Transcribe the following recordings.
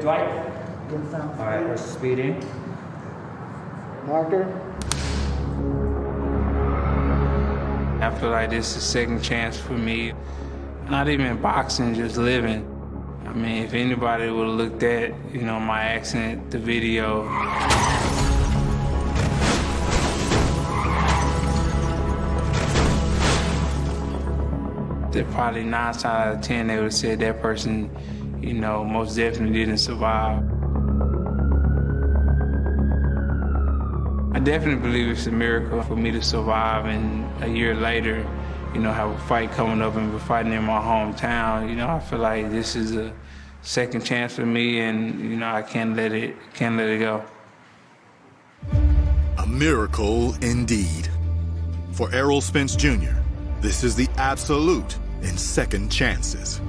Dwight. All right, we're speeding. Marker. I feel like this is a second chance for me. Not even boxing, just living. I mean, if anybody would have looked at, my accident, the video. That probably 9 times out of 10, they would have said that person, most definitely didn't survive. I definitely believe it's a miracle for me to survive and a year later, have a fight coming up and be fighting in my hometown. I feel like this is a second chance for me and, I can't let it go. A miracle indeed. For Errol Spence Jr., this is the absolute in second chances.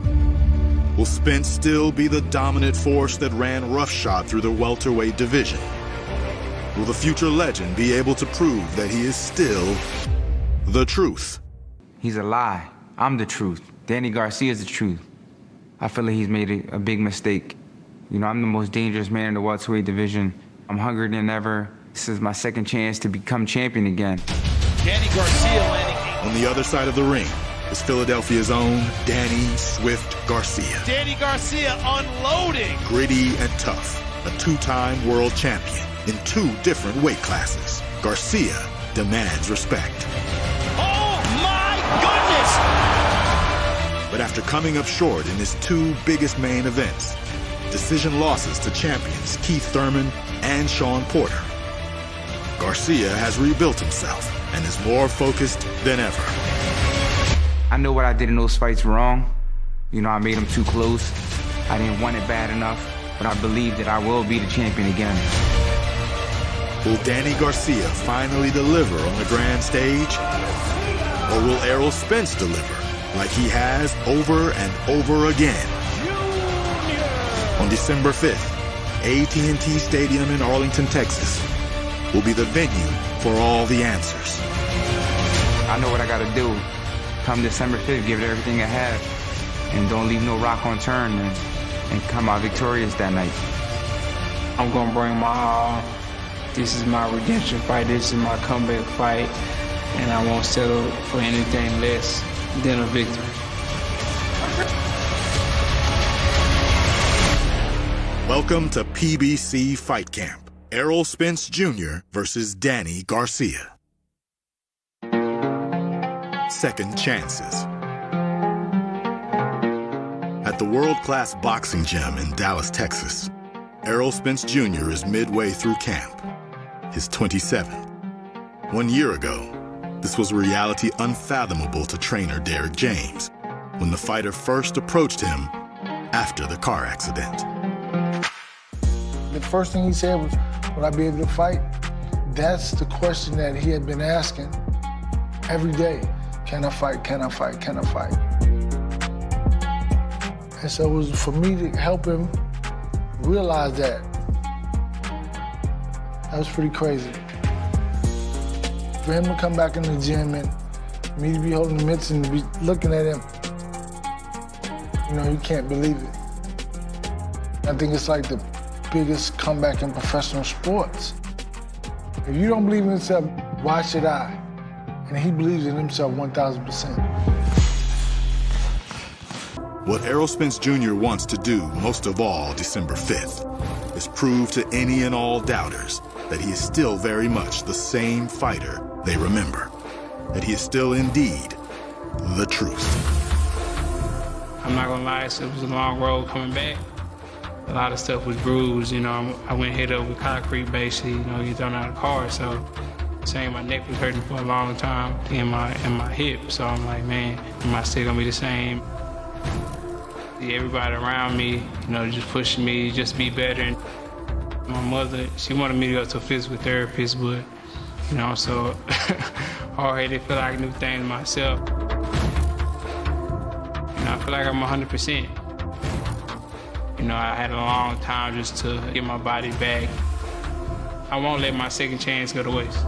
Will Spence still be the dominant force that ran roughshod through the welterweight division? Will the future legend be able to prove that he is still the truth? He's a lie. I'm the truth. Danny Garcia is the truth. I feel like he's made a big mistake. I'm the most dangerous man in the welterweight division. I'm hungrier than ever. This is my second chance to become champion again. Danny Garcia landing. On the other side of the ring is Philadelphia's own Danny Swift Garcia. Danny Garcia unloading. Gritty and tough, a 2-time world champion in 2 different weight classes. Garcia demands respect. Oh my goodness! But after coming up short in his 2 biggest main events, decision losses to champions Keith Thurman and Shawn Porter, Garcia has rebuilt himself and is more focused than ever. I know what I did in those fights wrong. I made them too close. I didn't want it bad enough, but I believe that I will be the champion again. Will Danny Garcia finally deliver on the grand stage? Or will Errol Spence deliver like he has over and over again? On December 5th, AT&T Stadium in Arlington, Texas, will be the venue for all the answers. I know what I gotta do. Come December 5th, give it everything I have, and don't leave no rock unturned, and come out victorious that night. I'm gonna bring my all. This is my redemption fight. This is my comeback fight, and I won't settle for anything less than a victory. Welcome to PBC Fight Camp. Errol Spence Jr. versus Danny Garcia. Second chances. At the world-class boxing gym in Dallas, Texas, Errol Spence Jr. is midway through camp. He's 27. 1 year ago, this was a reality unfathomable to trainer Derrick James when the fighter first approached him after the car accident. The first thing he said was, will I be able to fight? That's the question that he had been asking every day. Can I fight? Can I fight? Can I fight? And so it was for me to help him realize that. That was pretty crazy. For him to come back in the gym and me to be holding the mitts and be looking at him, you can't believe it. I think it's like the biggest comeback in professional sports. If you don't believe in yourself, why should I? And he believes in himself 1,000%. What Errol Spence Jr. wants to do most of all December 5th is prove to any and all doubters that he is still very much the same fighter they remember, that he is still indeed the truth. I'm not gonna lie, it was a long road coming back. A lot of stuff was bruised, I went hit up with concrete basically, you thrown out of the car, so saying my neck was hurting for a long time in my hip, so I'm like, man, am I still gonna be the same? Everybody around me, just pushing me, just be better. And my mother, she wanted me to go to a physical therapist, but, so hard-headed, feel like I knew things myself. I feel like I'm 100%. I had a long time just to get my body back. I won't let my second chance go to waste.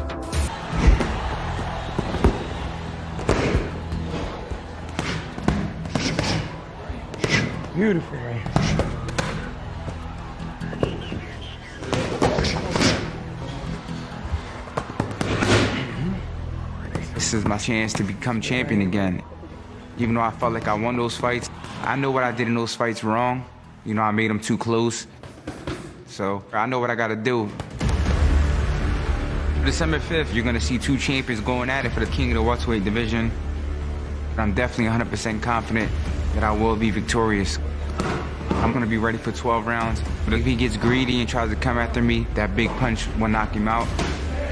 Beautiful, right? This is my chance to become champion again. Even though I felt like I won those fights, I know what I did in those fights wrong. You know, I made them too close. So I know what I gotta do. December 5th, you're gonna see two champions going at it for the king of the welterweight division. I'm definitely 100% confident that I will be victorious. I'm gonna be ready for 12 rounds. But if he gets greedy and tries to come after me, that big punch will knock him out.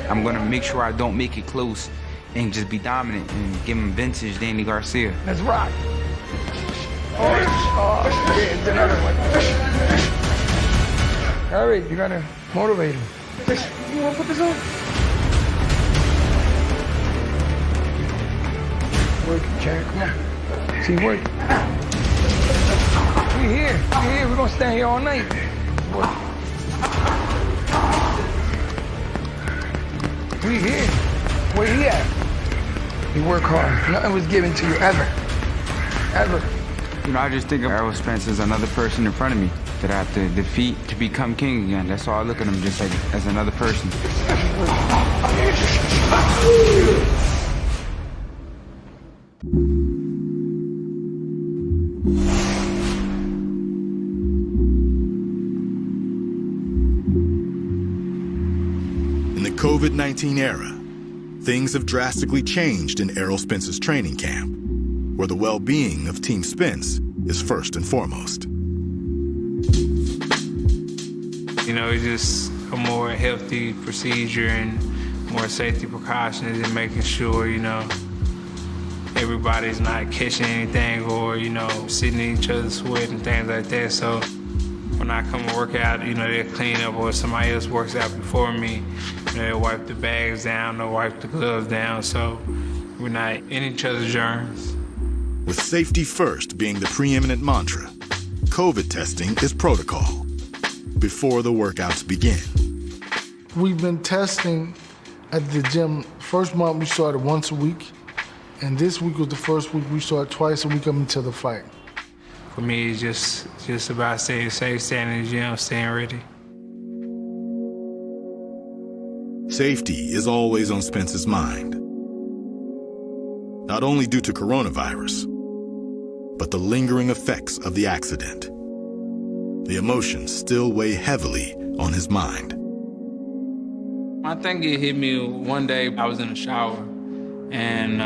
I'm gonna make sure I don't make it close and just be dominant and give him vintage Danny Garcia. Let's rock. Oh, it's another one. All right, you gotta motivate him. You wanna put this on? Work, Jack, come on. See, work. We here, we're gonna stay here all night. Work. We here. Where he at? You work hard. Nothing was given to you ever. Ever. You know, I just think of Errol Spence as another person in front of me that I have to defeat to become king again. That's all I look at him, just like as another person. In the COVID-19 era, things have drastically changed in Errol Spence's training camp, where the well-being of Team Spence is first and foremost. You know, it's just a more healthy procedure and more safety precautions and making sure, you know, everybody's not catching anything or, you know, sitting in each other's sweat and things like that. So when I come to work out, you know, they'll clean up or somebody else works out before me. You know, they'll wipe the bags down, they'll wipe the gloves down, so we're not in each other's germs. With safety first being the preeminent mantra, COVID testing is protocol before the workouts begin. We've been testing at the gym. First month we started once a week, and this week was the first week we started twice a week up until the fight. For me, it's just about staying safe, staying in the gym, staying ready. Safety is always on Spence's mind. Not only due to coronavirus, but the lingering effects of the accident. The emotions still weigh heavily on his mind. I think it hit me one day. I was in the shower, and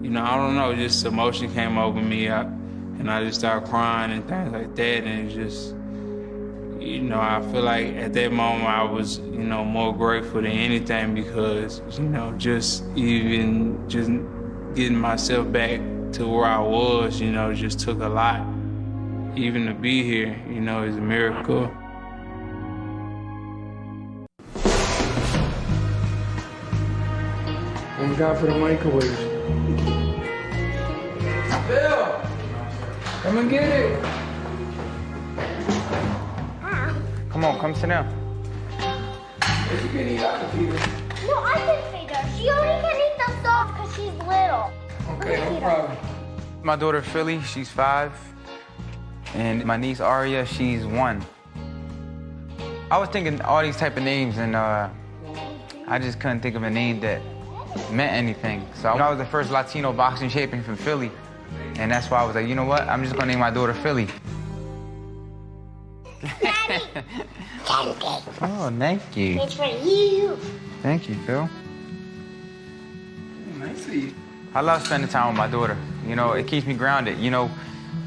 you know, I don't know, just emotion came over me, and I just started crying and things like that, and it just, you know, I feel like at that moment I was, you know, more grateful than anything because, you know, just getting myself back to where I was, you know, just took a lot. Even to be here, you know, is a miracle. Thank God for the microwave. Bill, come and get it. Come on, come sit down. You can eat out the feeder. No, I can feed her. She only can eat the sauce because she's little. Okay, no problem. My daughter Philly, she's 5. And my niece Aria, she's 1. I was thinking all these type of names and I just couldn't think of a name that meant anything. So I was the first Latino boxing champion from Philly. And that's why I was like, you know what? I'm just gonna name my daughter Philly. Daddy. Oh, thank you. It's for you. Thank you, Phil. Nice to you. I love spending time with my daughter. You know, it keeps me grounded. You know,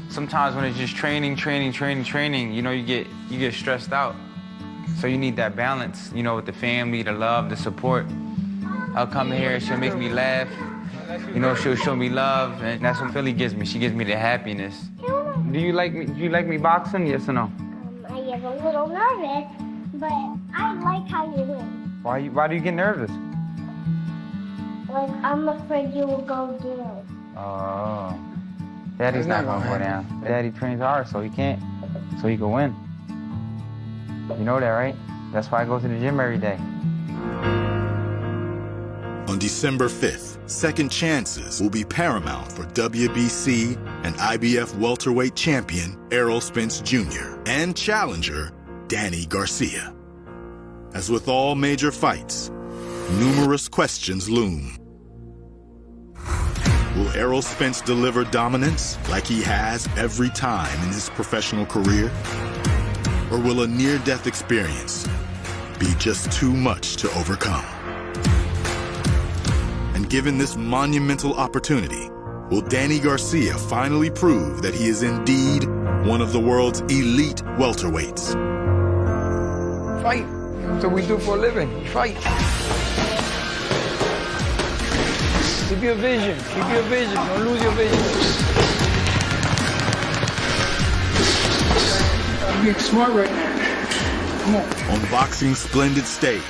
sometimes when it's just training, you know, you get stressed out. So you need that balance, you know, with the family, the love, the support. I'll come here, she'll make me laugh. You know, she'll show me love, and that's what Philly gives me. She gives me the happiness. Do you like me boxing? Yes or no? I get a little nervous, but I like how you win. Why do you get nervous? Like, I'm afraid you will go down. Oh. Daddy's not gonna go down. Daddy trains hard so he can win. You know that, right? That's why I go to the gym every day. On December 5th, second chances will be paramount for WBC and IBF welterweight champion Errol Spence Jr. and challenger Danny Garcia. As with all major fights, numerous questions loom. Will Errol Spence deliver dominance like he has every time in his professional career? Or will a near-death experience be just too much to overcome? And given this monumental opportunity, will Danny Garcia finally prove that he is indeed one of the world's elite welterweights? Fight. That's what we do for a living. Fight. Keep your vision. Keep your vision. Don't lose your vision. I'm getting smart right now. Come on. On boxing's splendid stage,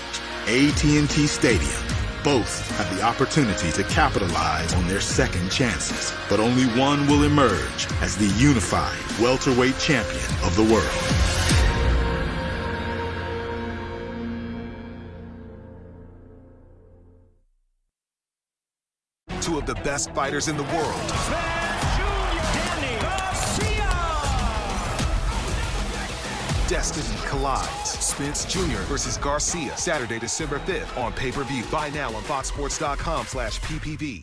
AT&T Stadium, both have the opportunity to capitalize on their second chances, but only one will emerge as the unified welterweight champion of the world. Two of the best fighters in the world. Destiny collides. Spence Jr. versus Garcia. Saturday, December 5th on pay-per-view. Buy now on foxsports.com/PPV.